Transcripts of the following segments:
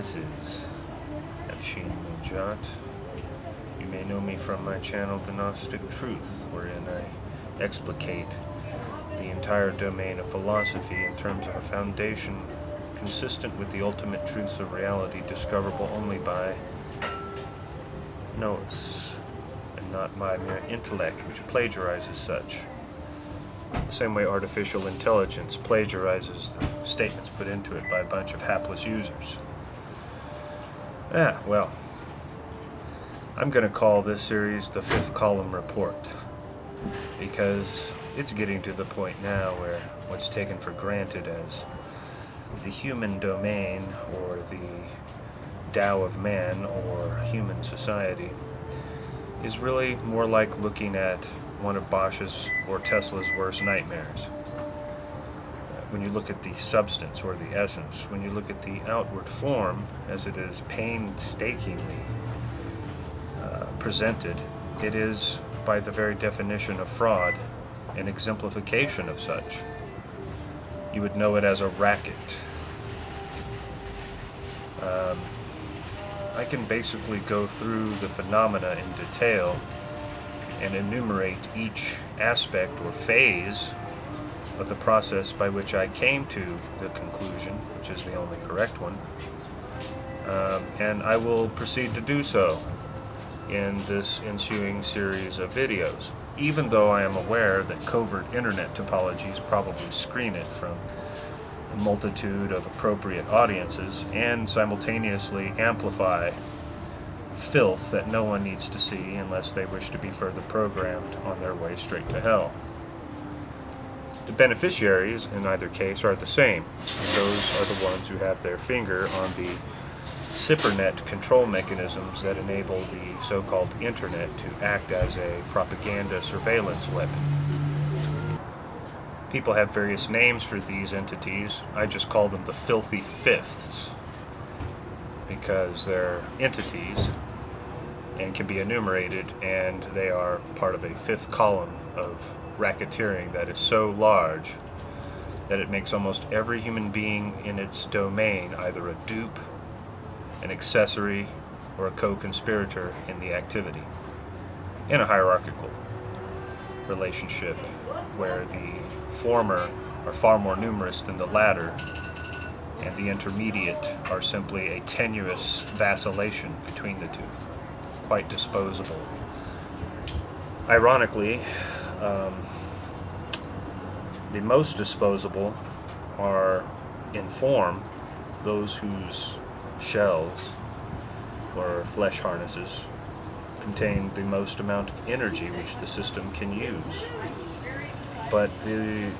This is Afshin Munjat. You may know me from my channel, The Gnostic Truth, wherein I explicate the entire domain of philosophy in terms of a foundation consistent with the ultimate truths of reality, discoverable only by nous, and not by mere intellect, which plagiarizes such. The same way artificial intelligence plagiarizes the statements put into it by a bunch of hapless users. Well, I'm going to call this series the Fifth Column Report, because it's getting to the point now where what's taken for granted as the human domain, or the Tao of man, or human society, is really more like looking at one of Bosch's or Tesla's worst nightmares. When you look at the substance or the essence, when you look at the outward form as it is painstakingly presented, it is, by the very definition of fraud, an exemplification of such. You would know it as a racket. I can basically go through the phenomena in detail and enumerate each aspect or phase of the process by which I came to the conclusion, which is the only correct one, and I will proceed to do so in this ensuing series of videos, even though I am aware that covert internet topologies probably screen it from a multitude of appropriate audiences and simultaneously amplify filth that no one needs to see unless they wish to be further programmed on their way straight to hell. The beneficiaries in either case are the same. Those are the ones who have their finger on the cybernet control mechanisms that enable the so-called internet to act as a propaganda surveillance weapon. People have various names for these entities. I just call them the filthy fifths, because they're entities and can be enumerated, and they are part of a fifth column of racketeering that is so large that it makes almost every human being in its domain either a dupe, an accessory, or a co-conspirator in the activity, in a hierarchical relationship where the former are far more numerous than the latter, and the intermediate are simply a tenuous vacillation between the two, quite disposable. Ironically, the most disposable are, in form, those whose shells or flesh harnesses contain the most amount of energy which the system can use. But the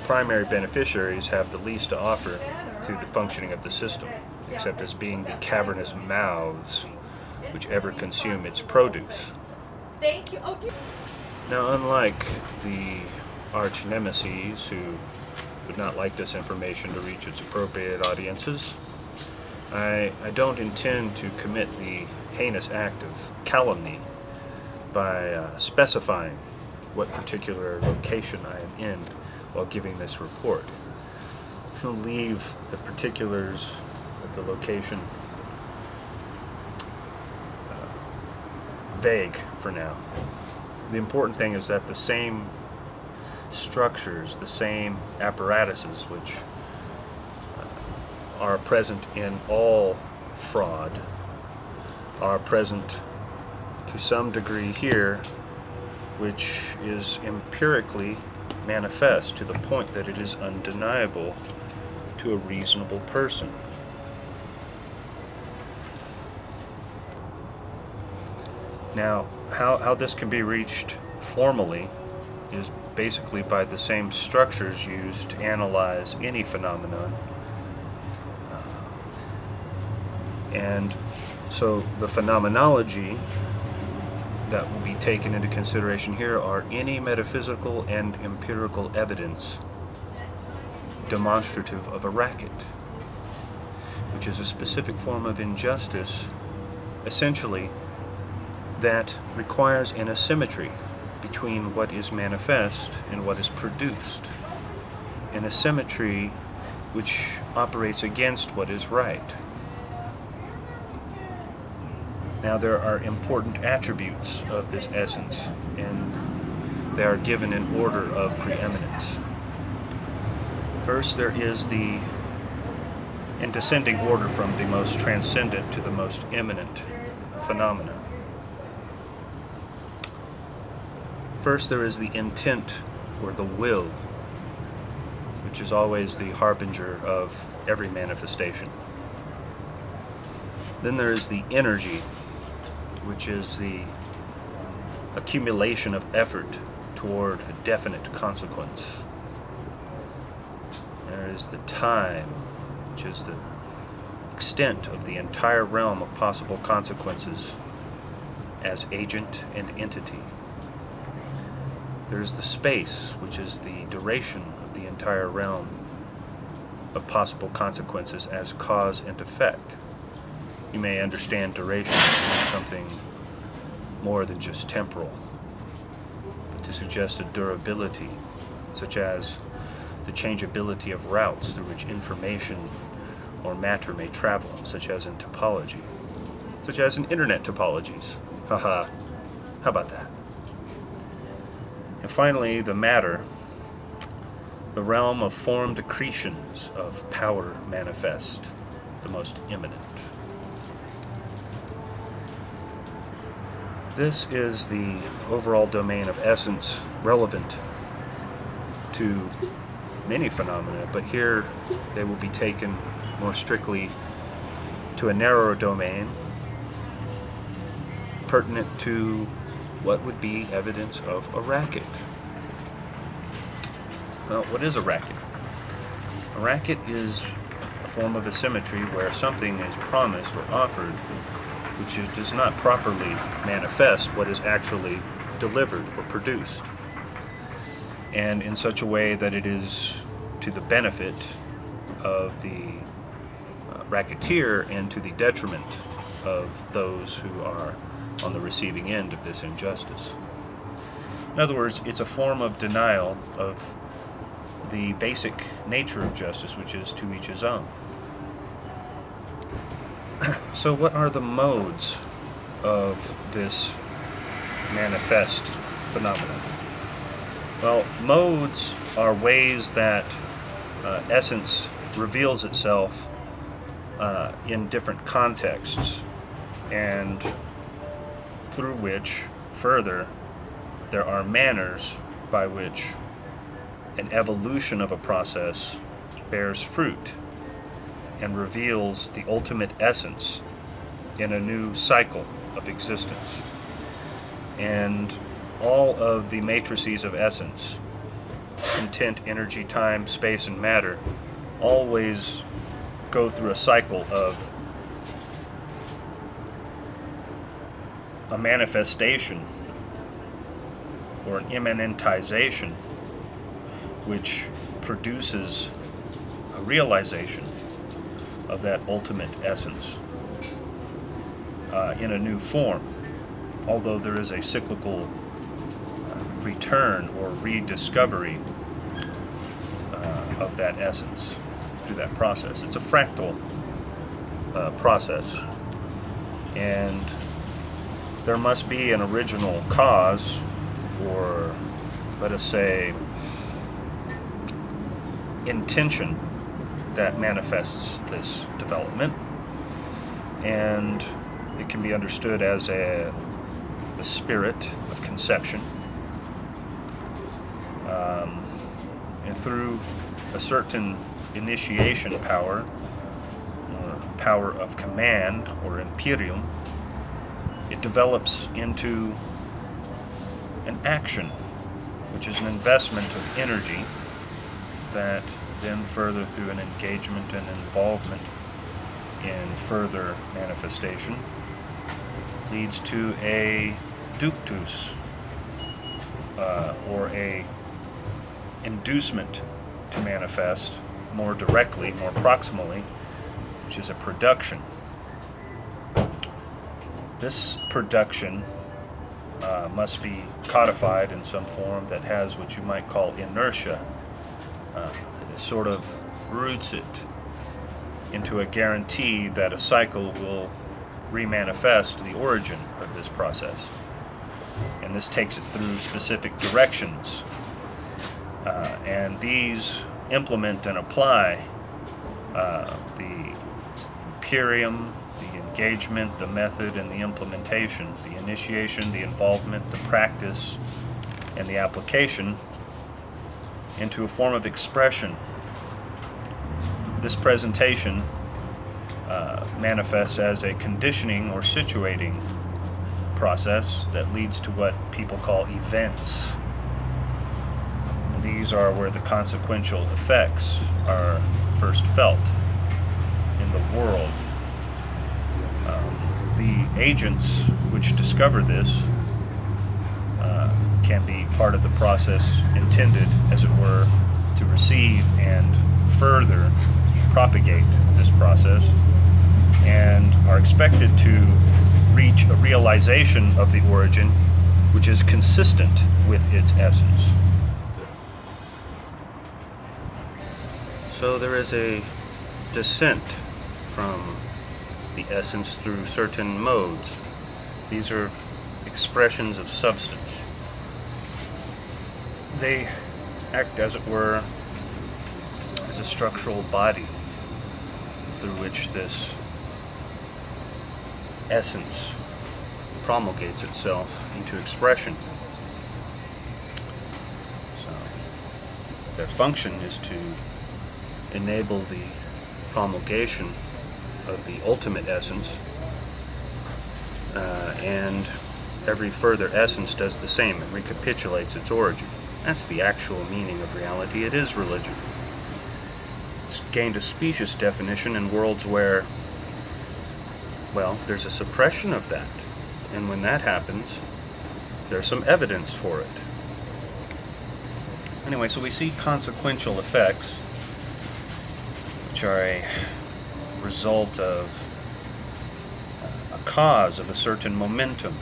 primary beneficiaries have the least to offer to the functioning of the system, except as being the cavernous mouths which ever consume its produce. Thank you. Now, unlike the arch nemesis who would not like this information to reach its appropriate audiences, I don't intend to commit the heinous act of calumny by specifying what particular location I am in while giving this report. I'm going to leave the particulars of the location vague for now. The important thing is that the same structures, the same apparatuses which are present in all fraud are present to some degree here, which is empirically manifest to the point that it is undeniable to a reasonable person. Now, how this can be reached formally is basically by the same structures used to analyze any phenomenon. And so the phenomenology that will be taken into consideration here are any metaphysical and empirical evidence demonstrative of a racket, which is a specific form of injustice, essentially, that requires an asymmetry between what is manifest and what is produced, an asymmetry which operates against what is right. Now, there are important attributes of this essence, and they are given in order of preeminence. First, there is in descending order from the most transcendent to the most immanent phenomena. First, there is the intent, or the will, which is always the harbinger of every manifestation. Then there is the energy, which is the accumulation of effort toward a definite consequence. There is the time, which is the extent of the entire realm of possible consequences as agent and entity. There's the space, which is the duration of the entire realm of possible consequences as cause and effect. You may understand duration as something more than just temporal, but to suggest a durability, such as the changeability of routes through which information or matter may travel, such as in topology, such as in internet topologies. Haha, how about that? And finally, the matter, the realm of formed accretions of power manifest, the most immanent. This is the overall domain of essence relevant to many phenomena, but here they will be taken more strictly to a narrower domain pertinent to what would be evidence of a racket. Well, what is a racket? A racket is a form of asymmetry where something is promised or offered which does not properly manifest what is actually delivered or produced, and in such a way that it is to the benefit of the racketeer and to the detriment of those who are on the receiving end of this injustice. In other words, it's a form of denial of the basic nature of justice, which is to each his own. So what are the modes of this manifest phenomenon? Well, modes are ways that essence reveals itself in different contexts, and through which, further, there are manners by which an evolution of a process bears fruit and reveals the ultimate essence in a new cycle of existence. And all of the matrices of essence, intent, energy, time, space, and matter, always go through a cycle of a manifestation or an immanentization which produces a realization of that ultimate essence in a new form, although there is a cyclical return or rediscovery of that essence through that process. It's a fractal process, and there must be an original cause, or let us say intention, that manifests this development, and it can be understood as the spirit of conception, and through a certain initiation power, or power of command, or imperium, it develops into an action, which is an investment of energy that then further, through an engagement and involvement in further manifestation, leads to a ductus, or a inducement to manifest more directly, more proximally, which is a production. This production must be codified in some form that has what you might call inertia. It sort of roots it into a guarantee that a cycle will remanifest the origin of this process. And this takes it through specific directions. And these implement and apply the imperium, the engagement, the method, and the implementation, the initiation, the involvement, the practice, and the application into a form of expression. This presentation manifests as a conditioning or situating process that leads to what people call events. And these are where the consequential effects are first felt in the world. The agents which discover this can be part of the process intended, as it were, to receive and further propagate this process, and are expected to reach a realization of the origin which is consistent with its essence. So there is a descent from the essence through certain modes. These are expressions of substance. They act, as it were, as a structural body through which this essence promulgates itself into expression. So their function is to enable the promulgation of the ultimate essence, and every further essence does the same. It recapitulates its origin. That's the actual meaning of reality. It is religion. It's gained a specious definition in worlds where, well, there's a suppression of that. And when that happens, there's some evidence for it. Anyway, so we see consequential effects, which are a result of a cause of a certain momentum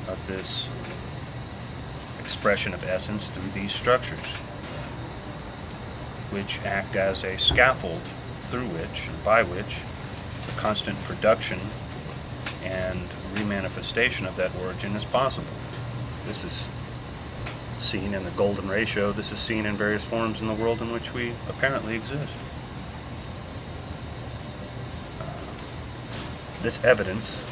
of this expression of essence through these structures, which act as a scaffold through which and by which the constant production and remanifestation of that origin is possible. This is seen in the golden ratio. This is seen in various forms in the world in which we apparently exist. This evidence,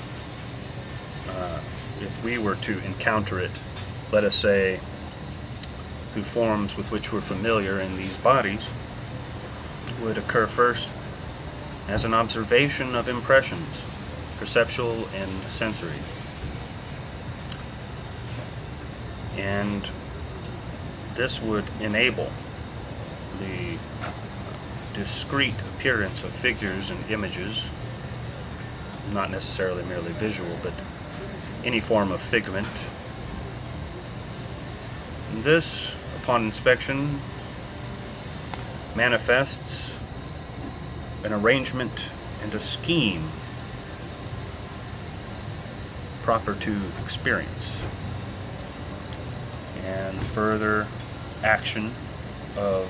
if we were to encounter it, let us say, through forms with which we're familiar in these bodies, would occur first as an observation of impressions, perceptual and sensory. And this would enable the discrete appearance of figures and images, not necessarily merely visual, but any form of figment. And this, upon inspection, manifests an arrangement and a scheme proper to experience, and further action of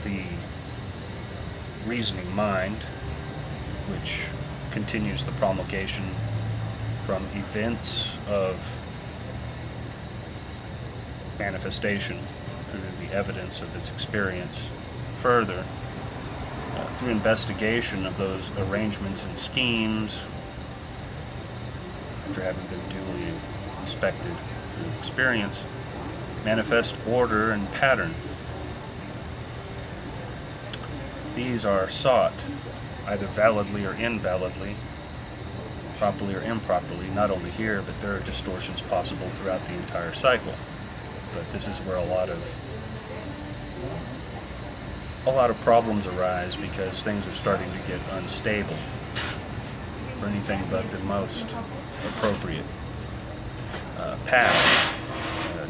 the reasoning mind, which continues the promulgation from events of manifestation through the evidence of its experience, further through investigation of those arrangements and schemes, after having been duly inspected through experience, manifest order and pattern. These are sought, either validly or invalidly, properly or improperly, not only here, but there are distortions possible throughout the entire cycle. But this is where a lot of problems arise, because things are starting to get unstable for anything but the most appropriate path.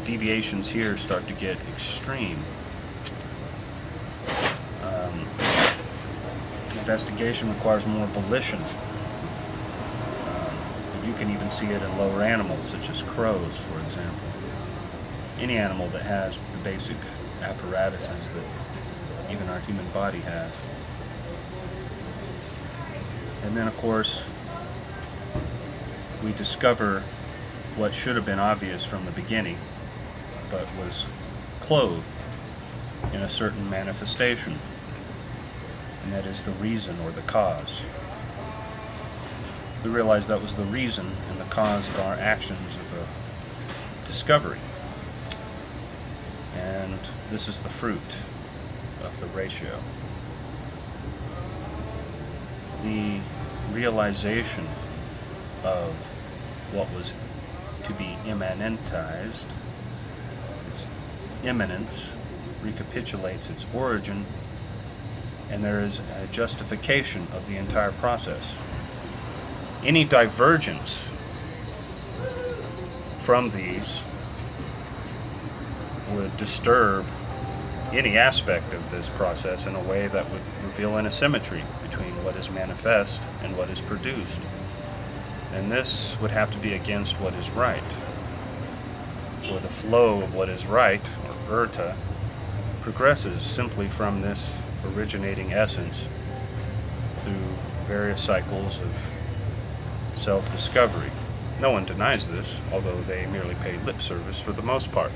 Deviations here start to get extreme. Investigation requires more volition. You can even see it in lower animals, such as crows, for example. Any animal that has the basic apparatuses that even our human body has. And then, of course, we discover what should have been obvious from the beginning, but was clothed in a certain manifestation, and that is the reason or the cause. We realize that was the reason and the cause of our actions of the discovery. And this is the fruit of the ratio. The realization of what was to be immanentized, its immanence, recapitulates its origin, and there is a justification of the entire process. Any divergence from these would disturb any aspect of this process in a way that would reveal an asymmetry between what is manifest and what is produced. And this would have to be against what is right. For the flow of what is right, or urta, progresses simply from this originating essence through various cycles of self-discovery. No one denies this, although they merely pay lip service for the most part.